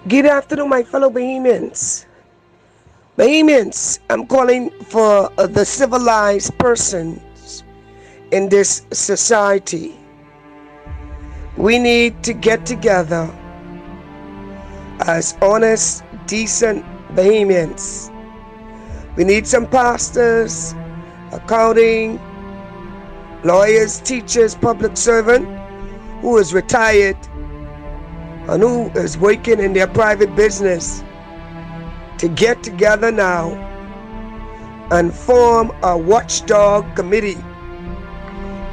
Good afternoon, my fellow Bahamians. Bahamians, I'm calling for the civilized persons in this society. We need to get together as honest, decent Bahamians. We need some pastors, accounting, lawyers, teachers, public servant who is retired and who is working in their private business to get together now and form a watchdog committee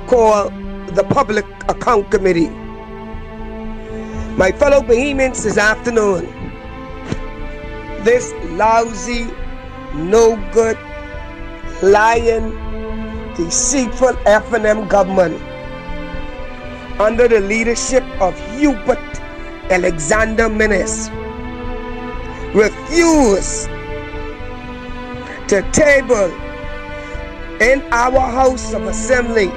called the Public Account Committee. My fellow Bahamians, this afternoon, this lousy, no good, lying, deceitful F&M government under the leadership of Hubert Alexander Menace refuse to table in our House of Assembly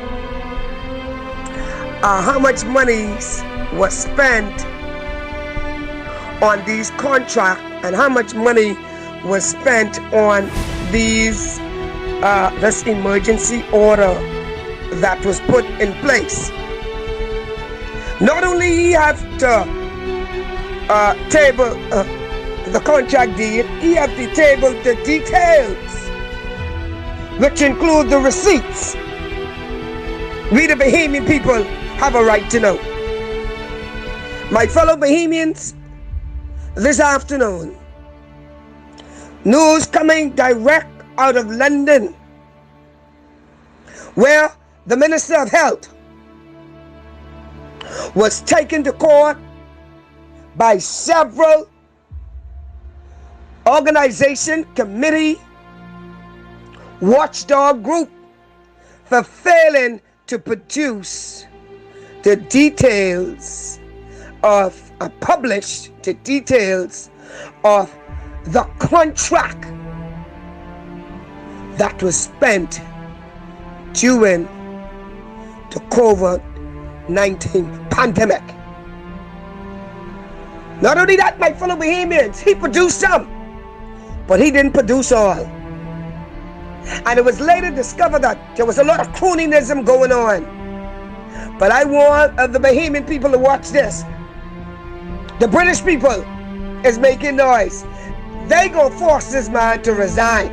how much money was spent on these contracts and how much money was spent on these this emergency order that was put in place. Not only he have to table the contract deed, he have to table the details, which include the receipts. We the Bahamian people have a right to know. My fellow Bahamians, this afternoon, news coming direct out of London, where the Minister of Health was taken to court by several organization, committee, watchdog group for failing to produce the details of publish the details of the contract that was spent during the COVID-19 pandemic. Not only that, my fellow Bahamians, he produced some, but he didn't produce all. And it was later discovered that there was a lot of cronyism going on. But I want the Bahamian people to watch this. The British people is making noise. They gonna force this man to resign.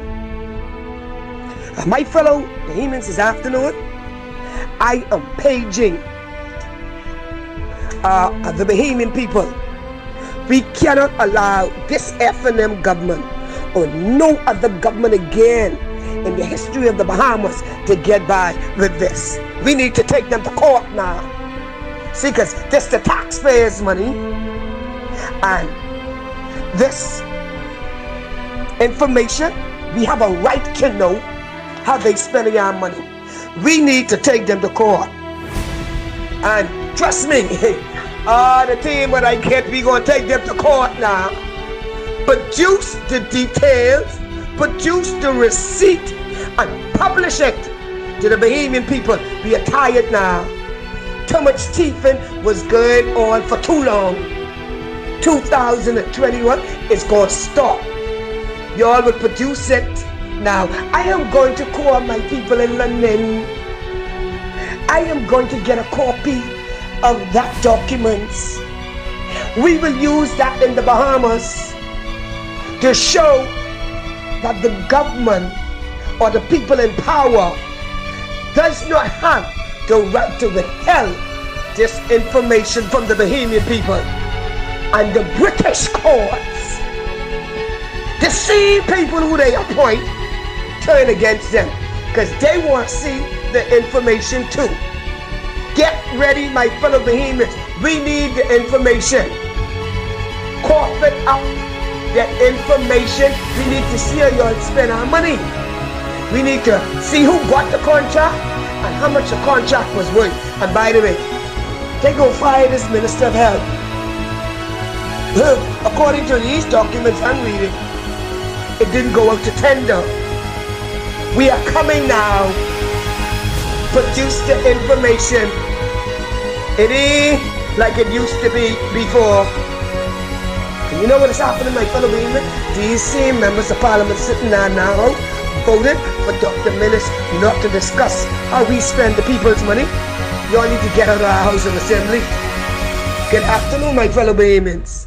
My fellow Bahamians, this afternoon, I am paging the Bahamian people. We cannot allow this F&M government or no other government again in the history of the Bahamas to get by with this. We need to take them to court now. See, because this the taxpayers' money, and this information, we have a right to know how they spending our money. We need to take them to court. And trust me, the team that I get, we gonna take them to court now. Produce the details, produce the receipt, and publish it to the Bahamian people. We are tired now. Too much thieving was going on for too long. 2021 is gonna stop. Y'all will produce it now. I am going to call my people in London. I am going to get a copy of that documents. We will use that in the Bahamas to show that the government or the people in power does not have the right to withhold this information from the Bahamian people. And the British courts, the same people who they appoint, turn against them because they want to see the information too. Get ready, my fellow Bahamians. We need the information. Cough it up, the information. We need to see how y'all spend our money. We need to see who got the contract and how much the contract was worth. And by the way, they go fire this Minister of Health. According to these documents I'm reading, it didn't go out to tender. We are coming now. Produce the information. It ain't like it used to be before. And you know what is happening, my fellow women? These same members of parliament sitting there now, voted for Dr. Millis not to discuss how we spend the people's money. You all need to get out of our House of Assembly. Good afternoon, my fellow Bahamians.